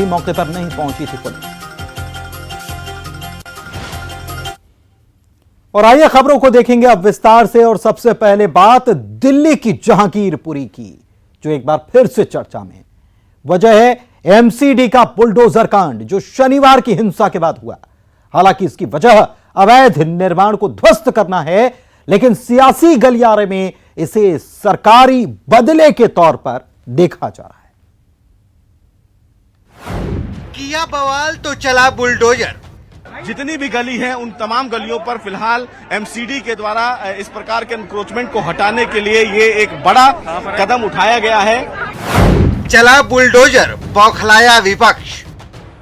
मौके पर नहीं पहुंची थी पुलिस। और आइए खबरों को देखेंगे अब विस्तार से। और सबसे पहले बात दिल्ली की जहांगीरपुरी की, जो एक बार फिर से चर्चा में। वजह है एमसीडी का बुलडोजर कांड, जो शनिवार की हिंसा के बाद हुआ। हालांकि इसकी वजह अवैध निर्माण को ध्वस्त करना है, लेकिन सियासी गलियारे में इसे सरकारी बदले के तौर पर देखा जा रहा है। किया बवाल तो चला बुलडोजर। जितनी भी गली हैं उन तमाम गलियों पर फिलहाल एमसीडी के द्वारा इस प्रकार के एनक्रोचमेंट को हटाने के लिए ये एक बड़ा कदम उठाया गया है। चला बुलडोजर, बौखलाया विपक्ष।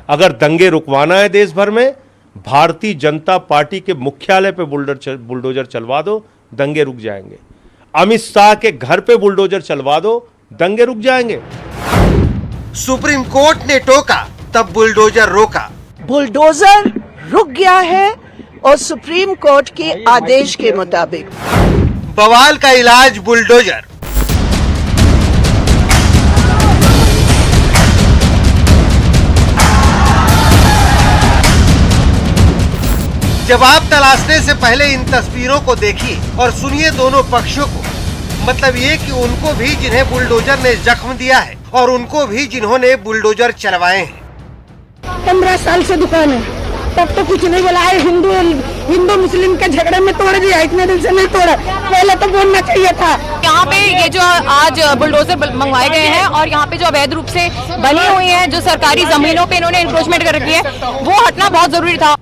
अगर दंगे रुकवाना है देश भर में, भारतीय जनता पार्टी के मुख्यालय पे बुलडोजर चलवा दो, दंगे रुक जाएंगे। अमित शाह के घर पे बुलडोजर चलवा दो, दंगे रुक जाएंगे। सुप्रीम कोर्ट ने टोका, तब बुलडोजर रोका। बुलडोजर रुक गया है और सुप्रीम कोर्ट के आदेश के मुताबिक बवाल का इलाज बुलडोजर। जवाब तलाशने से पहले इन तस्वीरों को देखिए और सुनिए दोनों पक्षों को। मतलब ये कि उनको भी जिन्हें बुलडोजर ने जख्म दिया है और उनको भी जिन्होंने बुलडोजर चलवाए हैं। 15 साल से दुकान है, तब तो कुछ नहीं बोला है। हिंदू मुस्लिम के झगड़े में तोड़ दिया, इतने दिन से नहीं तोड़ा। पहले तो बोलना चाहिए था। यहाँ पे ये जो आज बुलडोजर मंगवाए गए हैं और यहाँ पे जो अवैध रूप से बनी हुई हैं, जो सरकारी जमीनों पे इन्होंने इंक्रोचमेंट कर रखी है, वो हटना बहुत जरूरी था।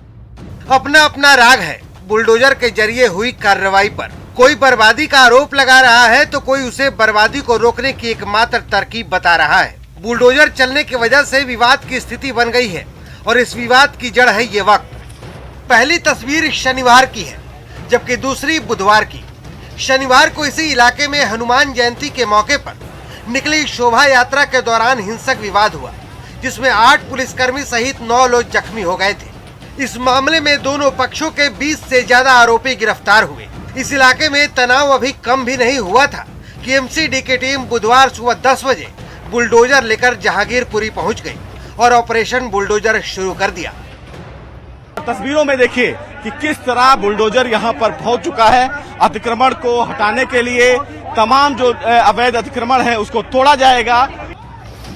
अपना अपना राग है बुलडोजर के जरिए हुई कार्रवाई पर। कोई बर्बादी का आरोप लगा रहा है तो कोई उसे बर्बादी को रोकने की एकमात्र तरकीब बता रहा है। बुलडोजर चलने की वजह से विवाद की स्थिति बन गई है और इस विवाद की जड़ है ये वक्त। पहली तस्वीर शनिवार की है, जबकि दूसरी बुधवार की। शनिवार को इसी इलाके में हनुमान जयंती के मौके पर निकली शोभा यात्रा के दौरान हिंसक विवाद हुआ, जिसमें 8 पुलिसकर्मी सहित 9 लोग जख्मी हो गए थे। इस मामले में दोनों पक्षों के 20 से ज्यादा आरोपी गिरफ्तार हुए। इस इलाके में तनाव अभी कम भी नहीं हुआ था कि एमसीडी की टीम बुधवार सुबह 10 बजे बुलडोजर लेकर जहांगीरपुरी पहुंच गई और ऑपरेशन बुलडोजर शुरू कर दिया। तस्वीरों में देखिए कि किस तरह बुलडोजर यहां पर पहुंच चुका है। अतिक्रमण को हटाने के लिए तमाम जो अवैध अतिक्रमण है उसको तोड़ा जाएगा।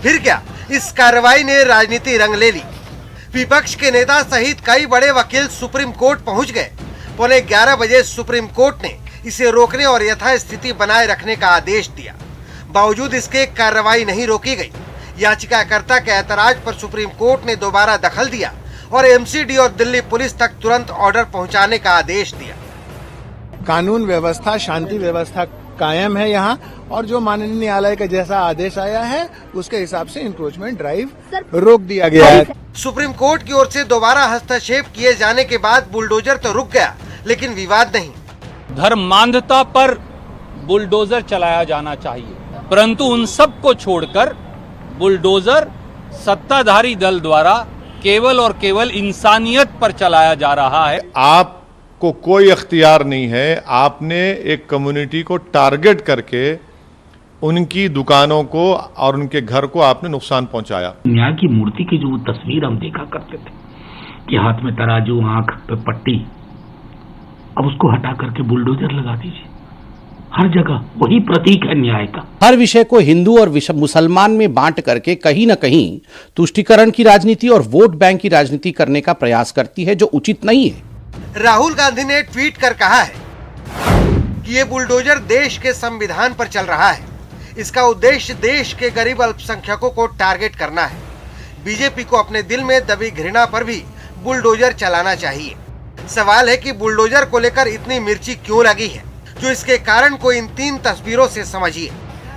फिर क्या, इस कार्रवाई ने राजनीति रंग ले ली। विपक्ष के नेता सहित कई बड़े वकील सुप्रीम कोर्ट पहुंच गए। 11:15 बजे सुप्रीम कोर्ट ने इसे रोकने और यथास्थिति बनाए रखने का आदेश दिया। बावजूद इसके कार्रवाई नहीं रोकी गई। याचिकाकर्ता के ऐतराज पर सुप्रीम कोर्ट ने दोबारा दखल दिया और एमसीडी और दिल्ली पुलिस तक तुरंत ऑर्डर पहुंचाने का आदेश दिया। कानून व्यवस्था, शांति व्यवस्था कायम है यहाँ, और जो माननीय न्यायालय का जैसा आदेश आया है उसके हिसाब से इंक्रोचमेंट ड्राइव रोक दिया गया है। सुप्रीम कोर्ट की ओर से दोबारा हस्तक्षेप किए जाने के बाद बुलडोजर तो रुक गया, लेकिन विवाद नहीं। धर्मांधता पर बुलडोजर चलाया जाना चाहिए, परंतु उन सब को छोड़कर बुलडोजर सत्ताधारी दल द्वारा केवल और केवल इंसानियत पर चलाया जा रहा है। आपको कोई अख्तियार नहीं है, आपने एक कम्युनिटी को टारगेट करके उनकी दुकानों को और उनके घर को आपने नुकसान पहुंचाया। न्याय की मूर्ति की जो तस्वीर हम देखा करते थे कि हाथ में तराजू, आंख पे पट्टी, अब उसको हटा करके बुलडोजर लगा दीजिए। हर जगह वही प्रतीक है न्याय का। हर विषय को हिंदू और मुसलमान में बांट करके कहीं न कहीं तुष्टीकरण की राजनीति और वोट बैंक की राजनीति करने का प्रयास करती है, जो उचित नहीं है। राहुल गांधी ने ट्वीट कर कहा है कि ये बुलडोजर देश के संविधान पर चल रहा है। इसका उद्देश्य देश के गरीब अल्पसंख्यकों को टारगेट करना है। बीजेपी को अपने दिल में दबी घृणा पर भी बुलडोजर चलाना चाहिए। सवाल है कि बुलडोजर को लेकर इतनी मिर्ची क्यों लगी है, जो इसके कारण को इन 3 तस्वीरों से समझिए।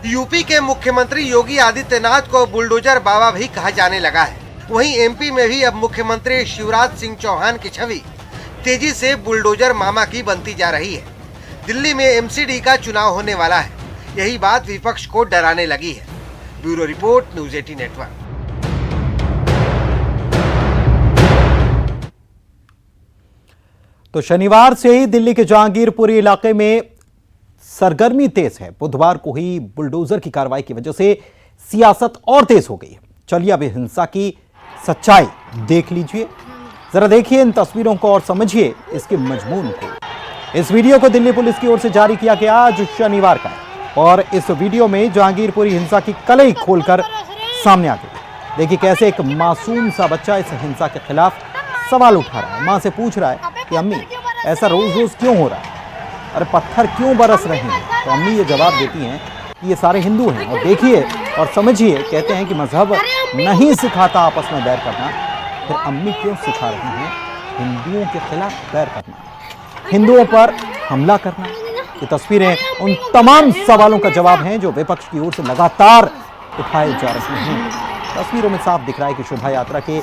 यूपी के मुख्यमंत्री योगी आदित्यनाथ को बुलडोजर बाबा भी कहा जाने लगा है। वहीं एमपी में भी अब मुख्यमंत्री शिवराज सिंह चौहान की छवि तेजी से बुलडोजर मामा की बनती जा रही है। दिल्ली में एमसीडी का चुनाव होने वाला है, यही बात विपक्ष को डराने लगी है। Bureau report, news 18 network. तो शनिवार से ही दिल्ली के जहांगीरपुरी इलाके में सरगर्मी तेज है। बुधवार को ही बुलडोजर की कार्रवाई की वजह से सियासत और तेज हो गई है। चलिए अब हिंसा की सच्चाई देख लीजिए, जरा देखिए इन तस्वीरों को और समझिए इसके मजमून को। इस वीडियो को दिल्ली पुलिस की ओर से जारी किया गया आज शनिवार का, और इस वीडियो में जहांगीरपुरी हिंसा की कलई खोलकर सामने आ गई। देखिए कैसे एक मासूम सा बच्चा इस हिंसा के खिलाफ सवाल उठा रहा है। मां से पूछ रहा है कि अम्मी ऐसा रोज रोज क्यों हो रहा है, अरे पत्थर क्यों बरस रहे हैं। तो अम्मी ये जवाब देती हैं कि ये सारे हिंदू हैं। और देखिए और समझिए, कहते हैं कि मजहब नहीं सिखाता आपस में बैर करना, फिर अम्मी क्यों सिखा रही हैं हिंदुओं के खिलाफ बैर करना, हिंदुओं पर हमला करना। ये तस्वीरें उन तमाम सवालों का जवाब हैं जो विपक्ष की ओर से लगातार उठाए जा रहे हैं। तस्वीरों में साफ दिख रहा है कि शोभा यात्रा के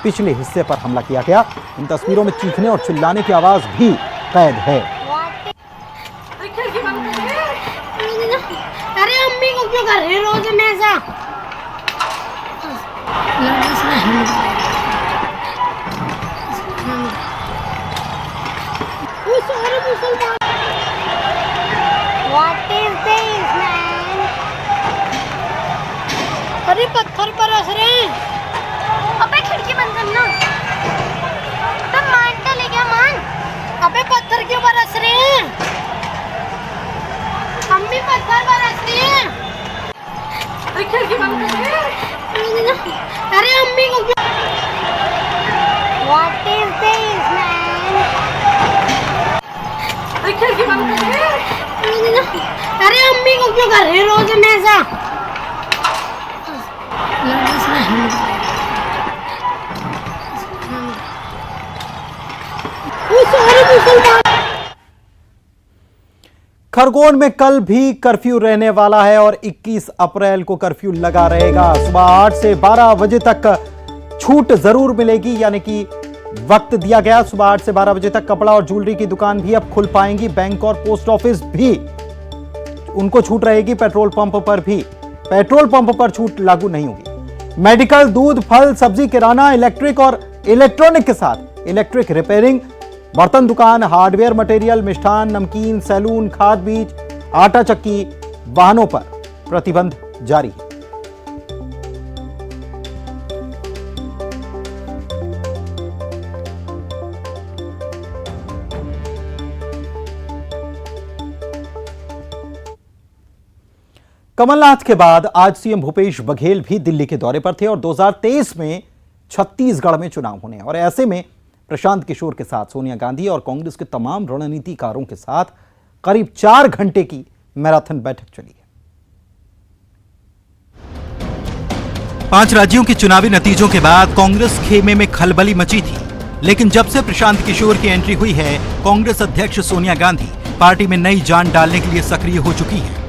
पिछले हिस्से पर हमला किया गया। इन तस्वीरों में चीखने और चिल्लाने की आवाज भी कैद है। अरे अम्मी को क्यों कर रहे रोज में ऐसा? What is this, man? अरे पत्थर बरस रहे हैं। अबे खिड़की बंद करना। तो मान ले क्या मान? अबे पत्थर क्यों बरस रहे हैं? अम्मी पत्थर बरस रही हैं। अरे खिड़की बंद कर। अरे अम्मी को क्यों? What is this, man? अरे खिड़की बंद कर। अरे अम्मी को क्यों कर रहे हैं रोज में ऐसा? खरगोन में कल भी कर्फ्यू रहने वाला है और 21 अप्रैल को कर्फ्यू लगा रहेगा। सुबह 8 से 12 बजे तक छूट जरूर मिलेगी, यानी कि वक्त दिया गया सुबह 8 से 12 बजे तक। कपड़ा और ज्वेलरी की दुकान भी अब खुल पाएंगी। बैंक और पोस्ट ऑफिस भी उनको छूट रहेगी। पेट्रोल पंप पर भी, पेट्रोल पंप पर छूट लागू नहीं होगी। मेडिकल, दूध, फल, सब्जी, किराना, इलेक्ट्रिक और इलेक्ट्रॉनिक के साथ इलेक्ट्रिक रिपेयरिंग, बर्तन दुकान, हार्डवेयर मटेरियल, मिष्ठान, नमकीन, सैलून, खाद बीज, आटा चक्की, वाहनों पर प्रतिबंध जारी है। कमलनाथ के बाद आज सीएम भूपेश बघेल भी दिल्ली के दौरे पर थे और 2023 में छत्तीसगढ़ में चुनाव होने, और ऐसे में प्रशांत किशोर के साथ सोनिया गांधी और कांग्रेस के तमाम रणनीतिकारों के साथ करीब 4 घंटे की मैराथन बैठक चली है। 5 राज्यों के चुनावी नतीजों के बाद कांग्रेस खेमे में खलबली मची थी, लेकिन जब से प्रशांत किशोर की एंट्री हुई है, कांग्रेस अध्यक्ष सोनिया गांधी पार्टी में नई जान डालने के लिए सक्रिय हो चुकी हैं।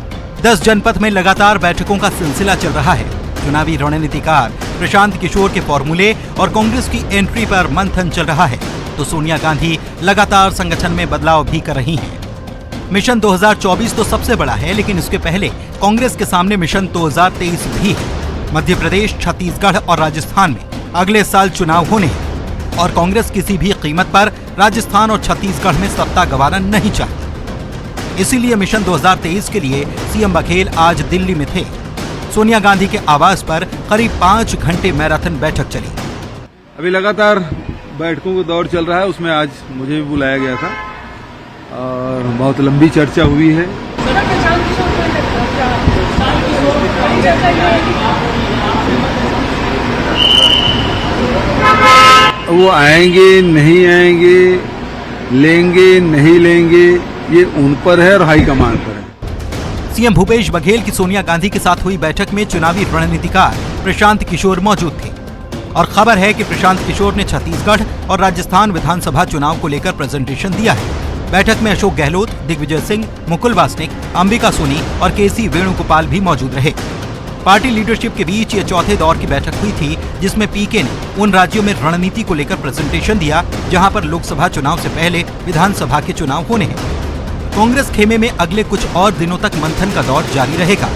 10 जनपद में लगातार बैठकों का सिलसिला चल रहा है। चुनावी रणनीतिकार प्रशांत किशोर के फॉर्मूले और कांग्रेस की एंट्री पर मंथन चल रहा है, तो सोनिया गांधी लगातार संगठन में बदलाव भी कर रही हैं। मिशन 2024 तो सबसे बड़ा है, लेकिन इसके पहले कांग्रेस के सामने मिशन 2023 भी है। मध्य प्रदेश, छत्तीसगढ़ और राजस्थान में अगले साल चुनाव होने हैं और कांग्रेस किसी भी कीमत पर राजस्थान और छत्तीसगढ़ में सत्ता गंवाना नहीं चाहती। इसीलिए मिशन 2023 के लिए सीएम बघेल आज दिल्ली में थे। सोनिया गांधी के आवास पर करीब 5 घंटे मैराथन बैठक चली। अभी लगातार बैठकों का दौर चल रहा है, उसमें आज मुझे भी बुलाया गया था और बहुत लंबी चर्चा हुई है। वो आएंगे नहीं आएंगे, लेंगे नहीं लेंगे, ये उन पर है और हाईकमान पर है। सीएम भूपेश बघेल की सोनिया गांधी के साथ हुई बैठक में चुनावी रणनीतिकार प्रशांत किशोर मौजूद थे और खबर है कि प्रशांत किशोर ने छत्तीसगढ़ और राजस्थान विधानसभा चुनाव को लेकर प्रेजेंटेशन दिया है। बैठक में अशोक गहलोत, दिग्विजय सिंह, मुकुल वासनिक, अंबिका सोनी और केसी वेणुगोपाल भी मौजूद रहे। पार्टी लीडरशिप के बीच ये चौथे दौर की बैठक हुई थी, जिसमें पीके ने उन राज्यों में रणनीति को लेकर प्रेजेंटेशन दिया जहां पर लोकसभा चुनाव से पहले विधानसभा के चुनाव होने हैं। कांग्रेस खेमे में अगले कुछ और दिनों तक मंथन का दौर जारी रहेगा।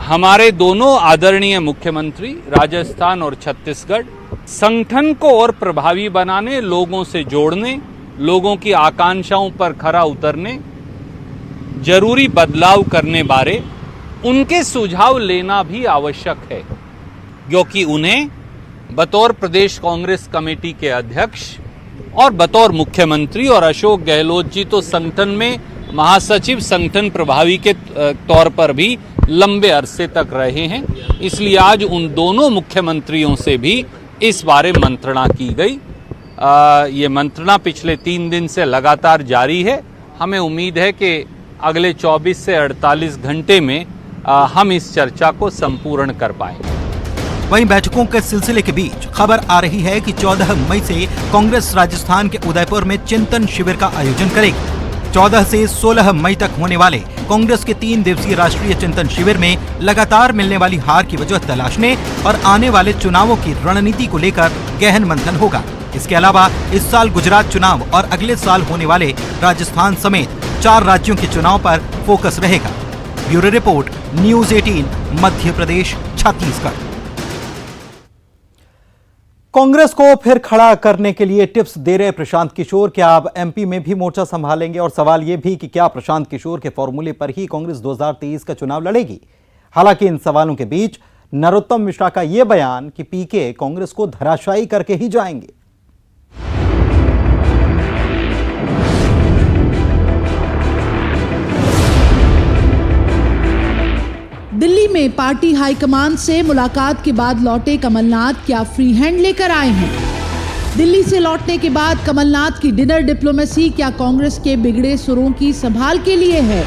हमारे दोनों आदरणीय मुख्यमंत्री राजस्थान और छत्तीसगढ़ संगठन को और प्रभावी बनाने, लोगों से जोड़ने, लोगों की आकांक्षाओं पर खरा उतरने, जरूरी बदलाव करने बारे उनके सुझाव लेना भी आवश्यक है, क्योंकि उन्हें बतौर प्रदेश कांग्रेस कमेटी के अध्यक्ष और बतौर मुख्यमंत्री, और अशोक गहलोत जी तो संगठन में महासचिव, संगठन प्रभावी के तौर पर भी लंबे अरसे तक रहे हैं। इसलिए आज उन दोनों मुख्यमंत्रियों से भी इस बारे मंत्रणा की गई। ये मंत्रणा पिछले 3 दिन से लगातार जारी है। हमें उम्मीद है कि अगले 24 से 48 घंटे में हम इस चर्चा को संपूर्ण कर पाएंगे। वहीं बैठकों के सिलसिले के बीच खबर आ रही है कि 14 मई से कांग्रेस राजस्थान के उदयपुर में चिंतन शिविर का आयोजन करेगी। 14 से 16 मई तक होने वाले कांग्रेस के 3 दिवसीय राष्ट्रीय चिंतन शिविर में लगातार मिलने वाली हार की वजह तलाशने और आने वाले चुनावों की रणनीति को लेकर गहन मंथन होगा। इसके अलावा इस साल गुजरात चुनाव और अगले साल होने वाले राजस्थान समेत 4 राज्यों के चुनाव पर फोकस रहेगा। Bureau report, news 18, Madhya Pradesh, Chhattisgarh. Congress को फिर खड़ा करने के लिए टिप्स दे रहे प्रशांत किशोर क्या अब एमपी में भी मोर्चा संभालेंगे? और सवाल यह भी कि क्या प्रशांत किशोर के फॉर्मूले पर ही कांग्रेस 2023 का चुनाव लड़ेगी? हालांकि इन सवालों के बीच नरोत्तम मिश्रा का यह बयान कि पीके कांग्रेस को धराशायी करके ही जाएंगे। दिल्ली में पार्टी हाईकमान से मुलाकात के बाद लौटे कमलनाथ क्या फ्री हैंड लेकर आए हैं? दिल्ली से लौटने के बाद कमलनाथ की डिनर डिप्लोमेसी क्या कांग्रेस के बिगड़े सुरों की संभाल के लिए है?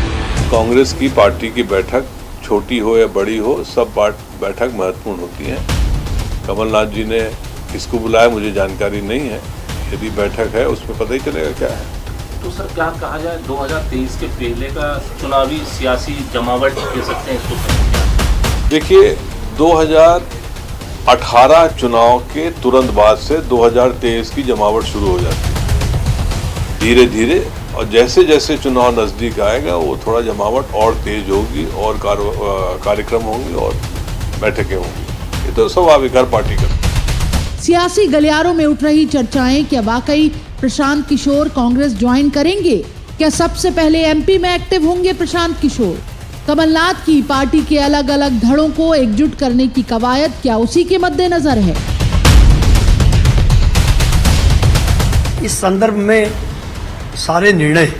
कांग्रेस की पार्टी की बैठक छोटी हो या बड़ी हो, सब बैठक महत्वपूर्ण होती है। कमलनाथ जी ने किसको बुलाया मुझे जानकारी नहीं है। यदि बैठक है उसमें पता ही चलेगा क्या है। तो सर क्या कहा जाए, 2023 के पहले का चुनावी सियासी जमावट कह सकते हैं इसको? देखिए, 2018 चुनाव के तुरंत बाद से 2023 की जमावट शुरू हो जाती है धीरे धीरे, और जैसे जैसे चुनाव नजदीक आएगा वो थोड़ा जमावट और तेज होगी और कार्यक्रम होंगे और बैठकें होंगी। ये तो स्वाभाविक हर पार्टी का। सियासी गलियारों में उठ रही चर्चाएं, क्या वाकई प्रशांत किशोर कांग्रेस ज्वाइन करेंगे? क्या सबसे पहले एमपी में एक्टिव होंगे प्रशांत किशोर? कमलनाथ की पार्टी के अलग अलग धड़ों को एकजुट करने की कवायद क्या उसी के मद्देनजर है? इस संदर्भ में सारे निर्णय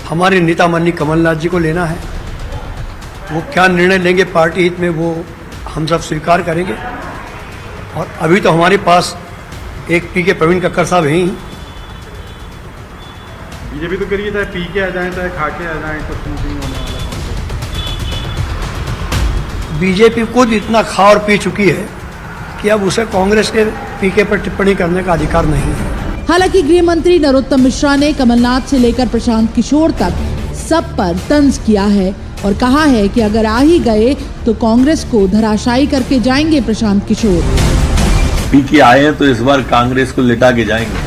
हमारे नेता माननीय कमलनाथ जी को लेना है। वो क्या निर्णय लेंगे पार्टी हित में, वो हम सब स्वीकार करेंगे। और अभी तो हमारे पास एक पीके प्रवीण कक्कर साहब हैं ही। बीजेपी तो करिए चाहे पी के आ जाए चाहे खा के आ जाए, कुछ नहीं होने वाला। बीजेपी खुद इतना खा और पी चुकी है कि अब उसे कांग्रेस के पीके पर टिप्पणी करने का अधिकार नहीं है। हालांकि गृह मंत्री नरोत्तम मिश्रा ने कमलनाथ से लेकर प्रशांत किशोर तक सब पर तंज किया है और कहा है कि अगर आ ही गए तो कांग्रेस को धराशायी करके जाएंगे प्रशांत किशोर। पीके आए हैं तो इस बार कांग्रेस को लिटा के जाएंगे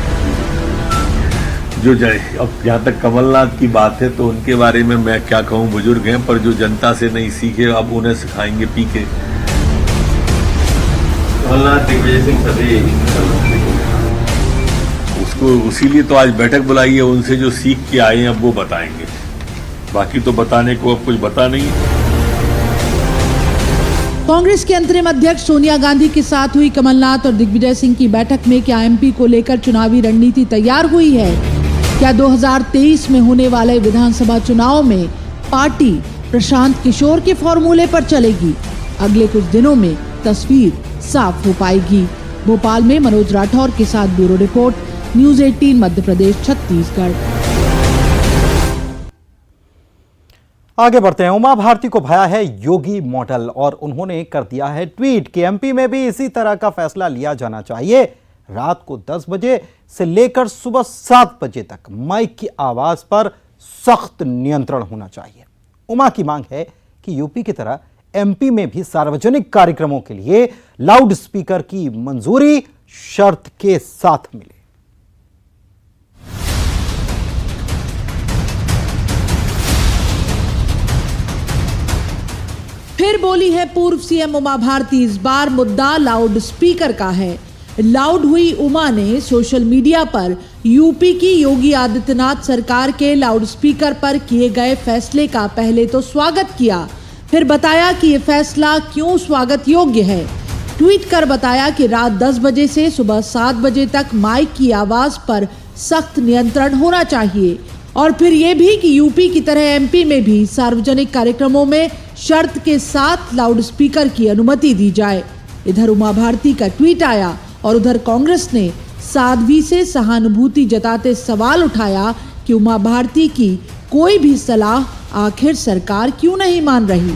जो जाए। अब जहाँ तक कमलनाथ की बात है तो उनके बारे में मैं क्या कहूँ, बुजुर्ग हैं, पर जो जनता से नहीं सीखे अब उन्हें सिखाएंगे पीके। कमलनाथ दिग्विजय सिंह सभी उसको उसीलिए तो आज बैठक बुलाई है। उनसे जो सीख के आए हैं अब वो बताएंगे, बाकी तो बताने को अब कुछ बता नहीं। कांग्रेस के अंतरिम अध्यक्ष सोनिया गांधी के साथ हुई कमलनाथ और दिग्विजय सिंह की बैठक में क्या एमपी को लेकर चुनावी रणनीति तैयार हुई है? क्या 2023 में होने वाले विधानसभा चुनाव में पार्टी प्रशांत किशोर के फॉर्मूले पर चलेगी? अगले कुछ दिनों में तस्वीर साफ हो पाएगी। भोपाल में मनोज राठौर के साथ bureau report, news 18 Madhya Pradesh, Chhattisgarh. आगे बढ़ते हैं। उमा भारती को भाया है योगी मॉडल और उन्होंने कर दिया है ट्वीट कि एमपी में भी इसी तरह का फैसला लिया जाना चाहिए। रात को 10 बजे से लेकर सुबह 7 बजे तक माइक की आवाज पर सख्त नियंत्रण होना चाहिए। उमा की मांग है कि यूपी की तरह एमपी में भी सार्वजनिक कार्यक्रमों के लिए लाउड स्पीकर की मंजूरी शर्त के साथ मिले। फिर बोली है पूर्व सीएम उमा भारती। इस बार मुद्दा लाउड स्पीकर का है। लाउड हुई उमा ने सोशल मीडिया पर यूपी की योगी आदित्यनाथ सरकार के लाउड स्पीकर पर किए गए फैसले का पहले तो स्वागत किया, फिर बताया कि यह फैसला क्यों स्वागत योग्य है। ट्वीट कर बताया कि रात 10 बजे से सुबह 7 बजे तक माइक की आवाज पर सख्त नियंत्रण होना चाहिए और फिर ये भी कि यूपी की तरह एमपी में भी सार्वजनिक कार्यक्रमों में शर्त के साथ लाउडस्पीकर की अनुमति दी जाए। इधर उमा भारती का ट्वीट आया और उधर कांग्रेस ने साध्वी से सहानुभूति जताते सवाल उठाया कि उमा भारती की कोई भी सलाह आखिर सरकार क्यों नहीं मान रही।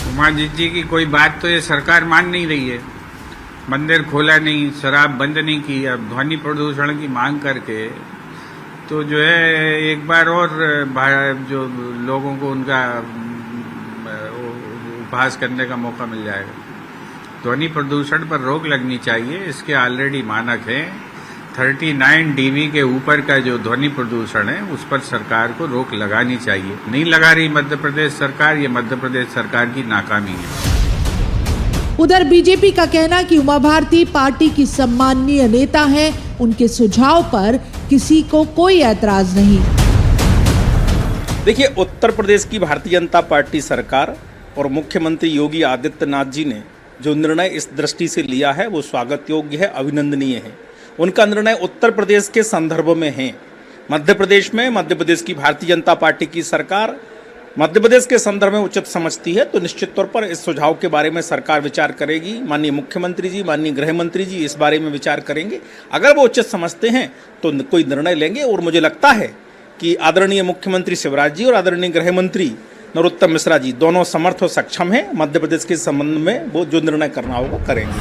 उमा जी की कोई बात तो ये सरकार मान नहीं रही है। मंदिर खोला नहीं, शराब बंद नहीं की, अब ध्वनि प्रदूषण की मांग करके तो जो है एक बार और जो लोगों को उनका उपहास करने का मौका मिल जाएगा। ध्वनि प्रदूषण पर रोक लगनी चाहिए, इसके ऑलरेडी मानक हैं। 39 डीबी के ऊपर का जो ध्वनि प्रदूषण है उस पर सरकार को रोक लगानी चाहिए। नहीं लगा रही मध्य प्रदेश सरकार, ये मध्य प्रदेश सरकार की नाकामी है। उधर बीजेपी का कहना कि उमा भारती पार्टी की सम्माननीय नेता हैं, उनके सुझाव पर किसी को कोई ऐतराज नहीं। देखिए, उत्तर प्रदेश की भारतीय जनता पार्टी सरकार और मुख्यमंत्री योगी आदित्यनाथ जी ने जो निर्णय इस दृष्टि से लिया है वो स्वागत योग्य है, अभिनंदनीय है। उनका निर्णय उत्तर प्रदेश के संदर्भ में है। मध्य प्रदेश में मध्य प्रदेश की भारतीय जनता पार्टी की सरकार मध्य प्रदेश के संदर्भ में उचित समझती है तो निश्चित तौर पर इस सुझाव के बारे में सरकार विचार करेगी। माननीय मुख्यमंत्री जी, माननीय गृह मंत्री जी इस बारे में विचार करेंगे। अगर वो उचित समझते हैं तो कोई निर्णय लेंगे और मुझे लगता है कि आदरणीय मुख्यमंत्री शिवराज जी और आदरणीय गृह मंत्री नरोत्तम मिश्रा जी दोनों समर्थ और सक्षम हैं। मध्य प्रदेश के संबंध में वो जो निर्णय करना होगा करेंगे।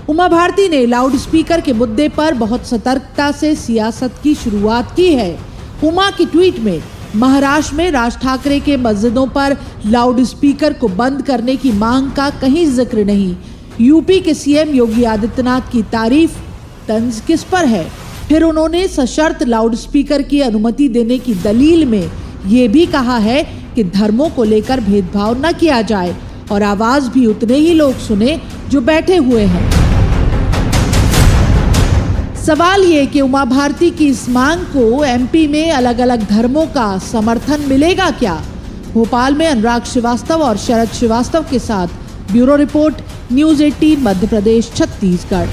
उमा भारती ने लाउड स्पीकर के मुद्दे पर बहुत सतर्कता से सियासत की शुरुआत की है। उमा की ट्वीट में महाराष्ट्र में राज ठाकरे के मस्जिदों पर लाउड स्पीकर को बंद करने की मांग का कहीं जिक्र नहीं। यूपी के सीएम योगी आदित्यनाथ की तारीफ तंज किस पर है। फिर उन्होंने सशर्त लाउड स्पीकर की अनुमति देने की दलील में ये भी कहा है कि धर्मों को लेकर भेदभाव न किया जाए और आवाज भी उतने ही लोग सुने जो बैठे हुए हैं। सवाल ये कि उमा भारती की इस मांग को एमपी में अलग अलग धर्मों का समर्थन मिलेगा क्या। भोपाल में अनुराग श्रीवास्तव और शरद श्रीवास्तव के साथ bureau report, news 18 Madhya Pradesh Chhattisgarh.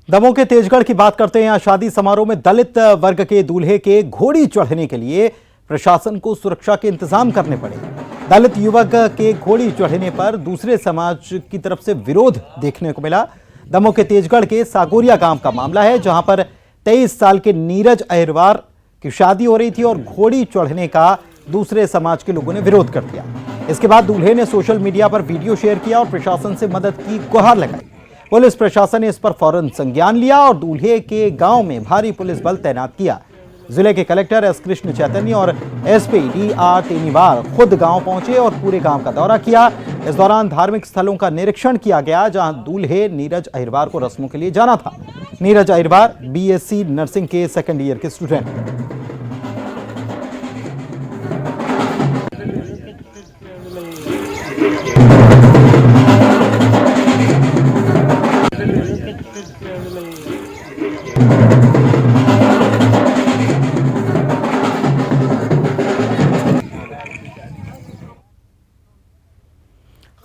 Damoh के तेजगढ़ की बात करते हैं। यहाँ शादी समारोह में दलित वर्ग के दूल्हे के घोड़ी चढ़ने के लिए प्रशासन को सुरक्षा के इंतजाम करने पड़े। दलित युवक के घोड़ी चढ़ने पर दूसरे समाज की तरफ से विरोध देखने को मिला। दमोह के तेजगढ़ के सागोरिया गांव का मामला है, जहां पर 23 साल के नीरज अहिरवार की शादी हो रही थी और घोड़ी चढ़ने का दूसरे समाज के लोगों ने विरोध कर दिया। इसके बाद दूल्हे ने सोशल मीडिया पर वीडियो शेयर किया और प्रशासन से मदद की गुहार लगाई। पुलिस प्रशासन ने इस पर फौरन संज्ञान लिया और दूल्हे के गांव में भारी पुलिस बल तैनात किया। जिले के कलेक्टर एस कृष्ण चैतन्य और एसपी डी.आर. टेनीवाल खुद गांव पहुंचे और पूरे गांव का दौरा किया। इस दौरान धार्मिक स्थलों का निरीक्षण किया गया, जहां दूल्हे नीरज अहिरवार को रस्मों के लिए जाना था। नीरज अहिरवार बीएससी नर्सिंग के सेकेंड ईयर के स्टूडेंट हैं।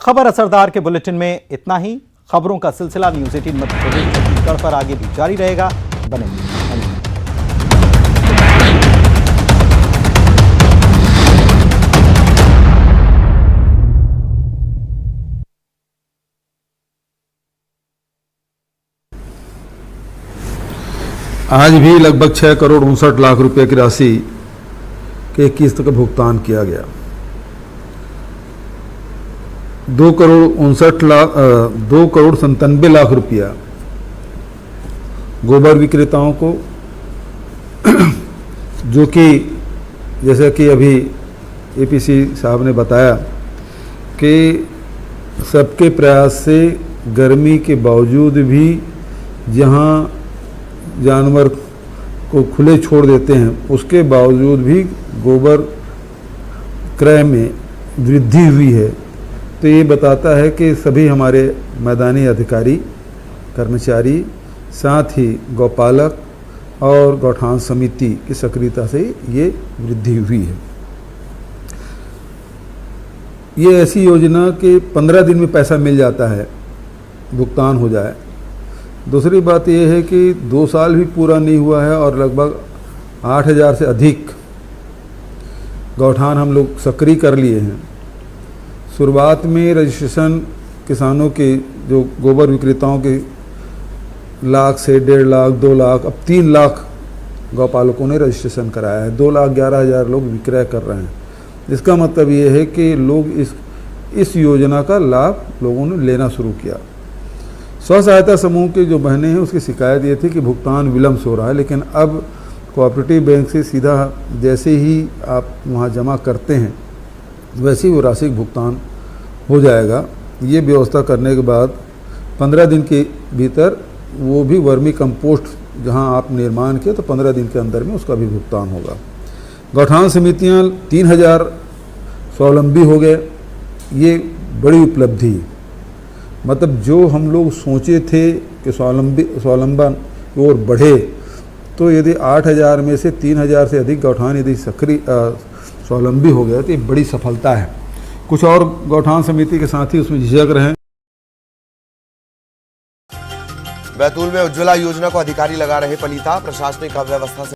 खबर असरदार के बुलेटिन में इतना ही। खबरों का सिलसिला न्यूज़ 18 मध्य प्रदेश छत्तीसगढ़ पर आगे भी जारी रहेगा। बने आज भी लगभग 6 करोड़ 59 लाख रुपए की राशि के किस्त का भुगतान किया गया। 2 करोड़ 97 लाख रुपया गोबर विक्रेताओं को, जो कि जैसा कि अभी एपीसी साहब ने बताया कि सबके प्रयास से गर्मी के बावजूद भी जहां जानवर को खुले छोड़ देते हैं उसके बावजूद भी गोबर क्रय में वृद्धि हुई है। तो ये बताता है कि सभी हमारे मैदानी अधिकारी, कर्मचारी, साथ ही गौपालक और गौठान समिति की सक्रियता से ये वृद्धि हुई है। ये ऐसी योजना कि 15 दिन में पैसा मिल जाता है, भुगतान हो जाए। दूसरी बात यह है कि 2 साल भी पूरा नहीं हुआ है और लगभग 8,000 से अधिक गौठान हम लोग सक्रिय कर लिए हैं। शुरुआत में रजिस्ट्रेशन किसानों के, जो गोबर विक्रेताओं के, लाख से 1.5 लाख, 2 लाख, अब 3 लाख गौपालकों ने रजिस्ट्रेशन कराया है। 2,11,000 लोग विक्रय कर रहे हैं। इसका मतलब ये है कि लोग इस योजना का लाभ लोगों ने लेना शुरू किया। स्व सहायता समूह के जो बहनें हैं उसकी शिकायत ये थी कि भुगतान विलम्ब से हो रहा है, लेकिन अब कोऑपरेटिव बैंक से सीधा जैसे ही आप वहाँ जमा करते हैं वैसे ही वो राशि का भुगतान हो जाएगा। ये व्यवस्था करने के बाद 15 दिन के भीतर वो भी वर्मी कंपोस्ट जहाँ आप निर्माण किए तो 15 दिन के अंदर में उसका भी भुगतान होगा। गौठान समितियाँ 3,000 स्वावलंबी हो गए, ये बड़ी उपलब्धि है। मतलब जो हम लोग सोचे थे कि स्वावलंबन की ओर बढ़े, तो यदि 8,000 में से 3,000 से अधिक गौठान यदि सक्रिय स्वावलंबी हो गए तो ये बड़ी सफलता है। कुछ और गौठान समिति के साथ ही उसमें झिझक रहे। बैतूल में उज्ज्वला योजना को अधिकारी लगा रहे पलीता, प्रशासनिक अव्यवस्था से